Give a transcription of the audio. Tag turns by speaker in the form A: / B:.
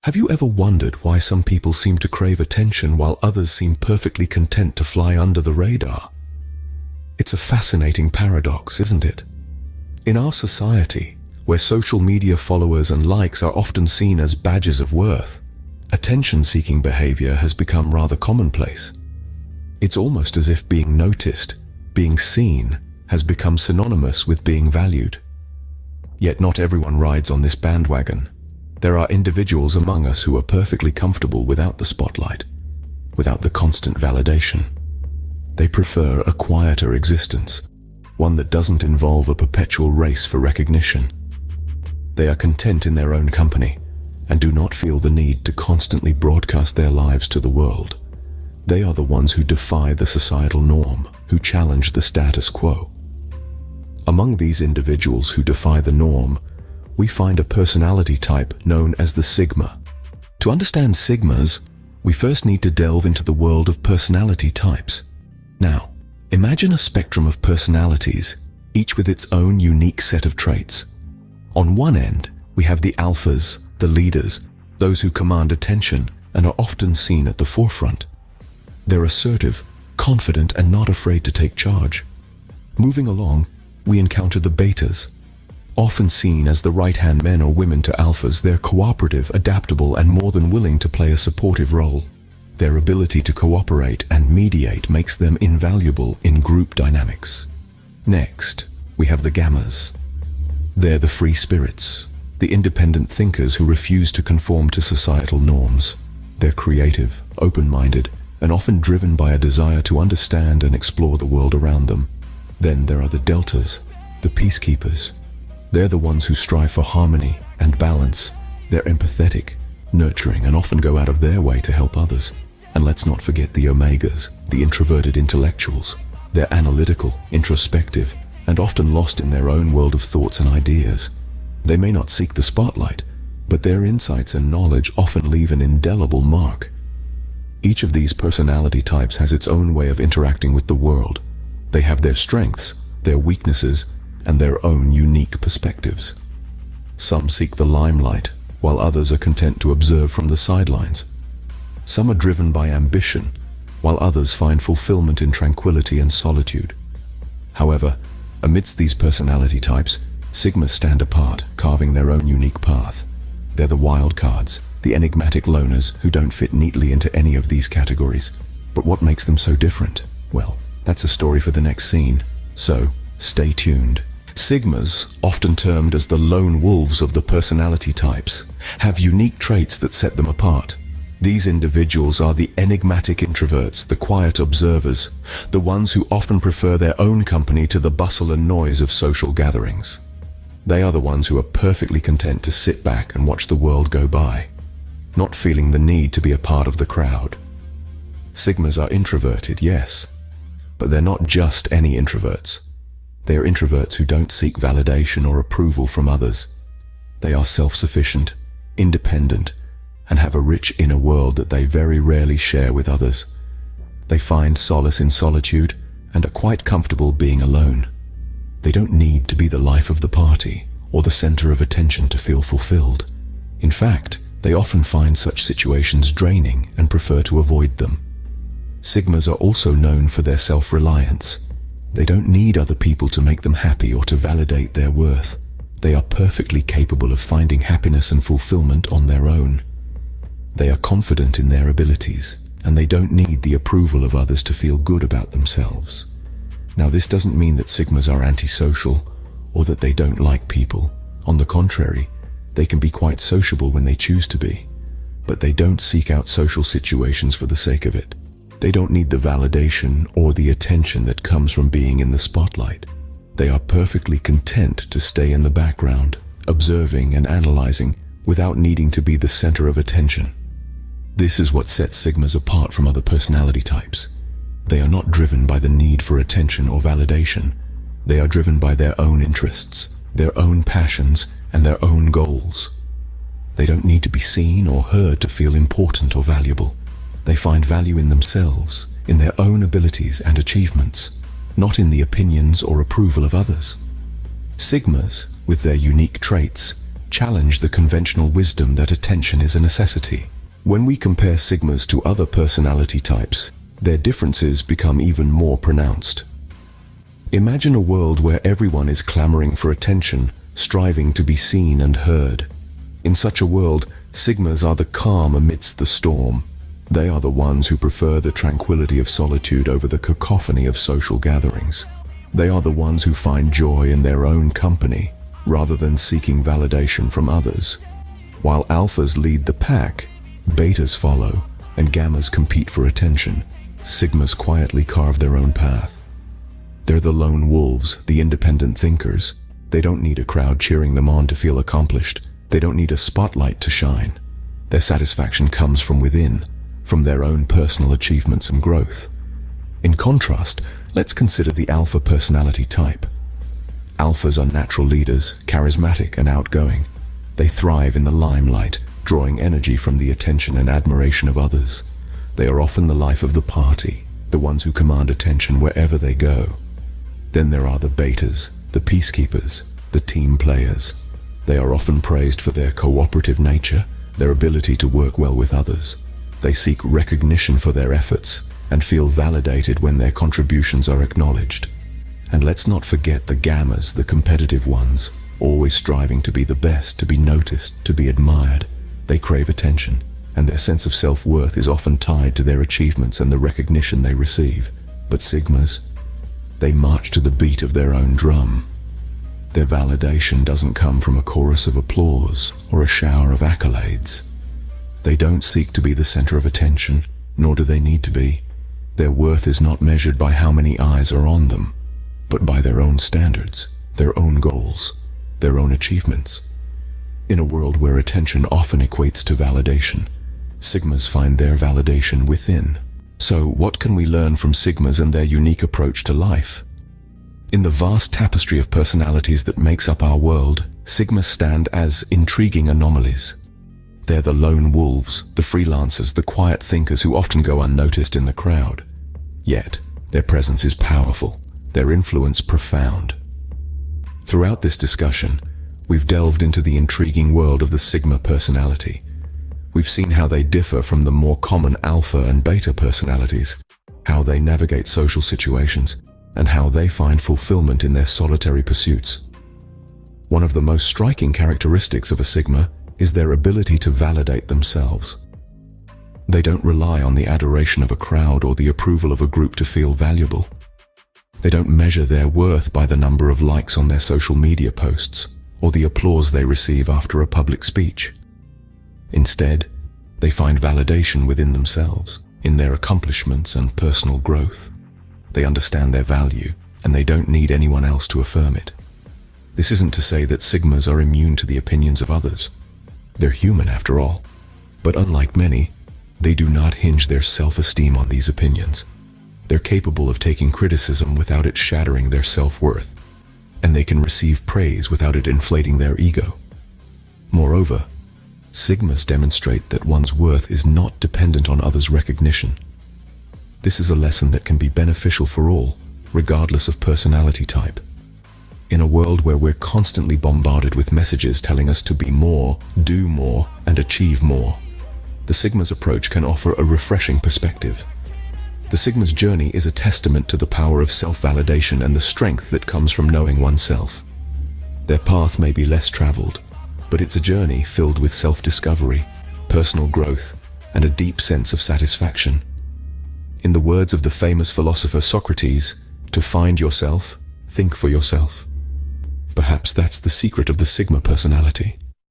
A: Have you ever wondered why some people seem to crave attention while others seem perfectly content to fly under the radar? It's a fascinating paradox, isn't it? In our society, where social media followers and likes are often seen as badges of worth, attention-seeking behavior has become rather commonplace. It's almost as if being noticed, being seen, has become synonymous with being valued. Yet not everyone rides on this bandwagon. There are individuals among us who are perfectly comfortable without the spotlight, without the constant validation. They prefer a quieter existence, one that doesn't involve a perpetual race for recognition. They are content in their own company and do not feel the need to constantly broadcast their lives to the world. They are the ones who defy the societal norm, who challenge the status quo. Among these individuals who defy the norm, we find a personality type known as the Sigma. To understand Sigmas, we first need to delve into the world of personality types. Now, imagine a spectrum of personalities, each with its own unique set of traits. On one end, we have the alphas, the leaders, those who command attention and are often seen at the forefront. They're assertive, confident, and not afraid to take charge. Moving along, we encounter the betas. Often seen as the right-hand men or women to alphas, they're cooperative, adaptable, and more than willing to play a supportive role. Their ability to cooperate and mediate makes them invaluable in group dynamics. Next, we have the gammas. They're the free spirits, the independent thinkers who refuse to conform to societal norms. They're creative, open-minded, and often driven by a desire to understand and explore the world around them. Then there are the deltas, the peacekeepers. They're the ones who strive for harmony and balance. They're empathetic, nurturing, and often go out of their way to help others. And let's not forget the omegas, the introverted intellectuals. They're analytical, introspective, and often lost in their own world of thoughts and ideas. They may not seek the spotlight, but their insights and knowledge often leave an indelible mark. Each of these personality types has its own way of interacting with the world. They have their strengths, their weaknesses, and their own unique perspectives. Some seek the limelight, while others are content to observe from the sidelines. Some are driven by ambition, while others find fulfillment in tranquility and solitude. However, amidst these personality types, Sigmas stand apart, carving their own unique path. They're the wild cards, the enigmatic loners who don't fit neatly into any of these categories. But what makes them so different? Well, that's a story for the next scene, so stay tuned. Sigmas, often termed as the lone wolves of the personality types, have unique traits that set them apart. These individuals are the enigmatic introverts, the quiet observers, the ones who often prefer their own company to the bustle and noise of social gatherings. They are the ones who are perfectly content to sit back and watch the world go by, not feeling the need to be a part of the crowd. Sigmas are introverted, yes, but they're not just any introverts. They are introverts who don't seek validation or approval from others. They are self-sufficient, independent, and have a rich inner world that they very rarely share with others. They find solace in solitude and are quite comfortable being alone. They don't need to be the life of the party or the center of attention to feel fulfilled. In fact, they often find such situations draining and prefer to avoid them. Sigmas are also known for their self-reliance. They don't need other people to make them happy or to validate their worth. They are perfectly capable of finding happiness and fulfillment on their own. They are confident in their abilities, and they don't need the approval of others to feel good about themselves. Now, this doesn't mean that Sigmas are antisocial or that they don't like people. On the contrary, they can be quite sociable when they choose to be, but they don't seek out social situations for the sake of it. They don't need the validation or the attention that comes from being in the spotlight. They are perfectly content to stay in the background, observing and analyzing without needing to be the center of attention. This is what sets Sigmas apart from other personality types. They are not driven by the need for attention or validation. They are driven by their own interests, their own passions, and their own goals. They don't need to be seen or heard to feel important or valuable. They find value in themselves, in their own abilities and achievements, not in the opinions or approval of others. Sigmas, with their unique traits, challenge the conventional wisdom that attention is a necessity. When we compare Sigmas to other personality types, their differences become even more pronounced. Imagine a world where everyone is clamoring for attention, striving to be seen and heard. In such a world, Sigmas are the calm amidst the storm. They are the ones who prefer the tranquility of solitude over the cacophony of social gatherings. They are the ones who find joy in their own company, rather than seeking validation from others. While alphas lead the pack, betas follow, and gammas compete for attention, Sigmas quietly carve their own path. They're the lone wolves, the independent thinkers. They don't need a crowd cheering them on to feel accomplished. They don't need a spotlight to shine. Their satisfaction comes from within, from their own personal achievements and growth. In contrast, let's consider the alpha personality type. Alphas are natural leaders, charismatic and outgoing. They thrive in the limelight, drawing energy from the attention and admiration of others. They are often the life of the party, the ones who command attention wherever they go. Then there are the betas, the peacekeepers, the team players. They are often praised for their cooperative nature, their ability to work well with others. They seek recognition for their efforts and feel validated when their contributions are acknowledged. And let's not forget the gammas, the competitive ones, always striving to be the best, to be noticed, to be admired. They crave attention, and their sense of self-worth is often tied to their achievements and the recognition they receive. But Sigmas, they march to the beat of their own drum. Their validation doesn't come from a chorus of applause or a shower of accolades. They don't seek to be the center of attention, nor do they need to be. Their worth is not measured by how many eyes are on them, but by their own standards, their own goals, their own achievements. In a world where attention often equates to validation, Sigmas find their validation within. So, what can we learn from Sigmas and their unique approach to life? In the vast tapestry of personalities that makes up our world, Sigmas stand as intriguing anomalies. They're the lone wolves, the freelancers, the quiet thinkers who often go unnoticed in the crowd. Yet, their presence is powerful, their influence profound. Throughout this discussion, we've delved into the intriguing world of the Sigma personality. We've seen how they differ from the more common alpha and beta personalities, how they navigate social situations, and how they find fulfillment in their solitary pursuits. One of the most striking characteristics of a Sigma is their ability to validate themselves. They don't rely on the adoration of a crowd or the approval of a group to feel valuable. They don't measure their worth by the number of likes on their social media posts or the applause they receive after a public speech. Instead, they find validation within themselves, in their accomplishments and personal growth. They understand their value, and they don't need anyone else to affirm it. This isn't to say that Sigmas are immune to the opinions of others. They're human after all. But unlike many, they do not hinge their self-esteem on these opinions. They're capable of taking criticism without it shattering their self-worth, and they can receive praise without it inflating their ego. Moreover, Sigmas demonstrate that one's worth is not dependent on others' recognition. This is a lesson that can be beneficial for all, regardless of personality type. In a world where we're constantly bombarded with messages telling us to be more, do more, and achieve more, the Sigma's approach can offer a refreshing perspective. The Sigma's journey is a testament to the power of self-validation and the strength that comes from knowing oneself. Their path may be less traveled, but it's a journey filled with self-discovery, personal growth, and a deep sense of satisfaction. In the words of the famous philosopher Socrates, to find yourself, think for yourself. Perhaps that's the secret of the Sigma personality.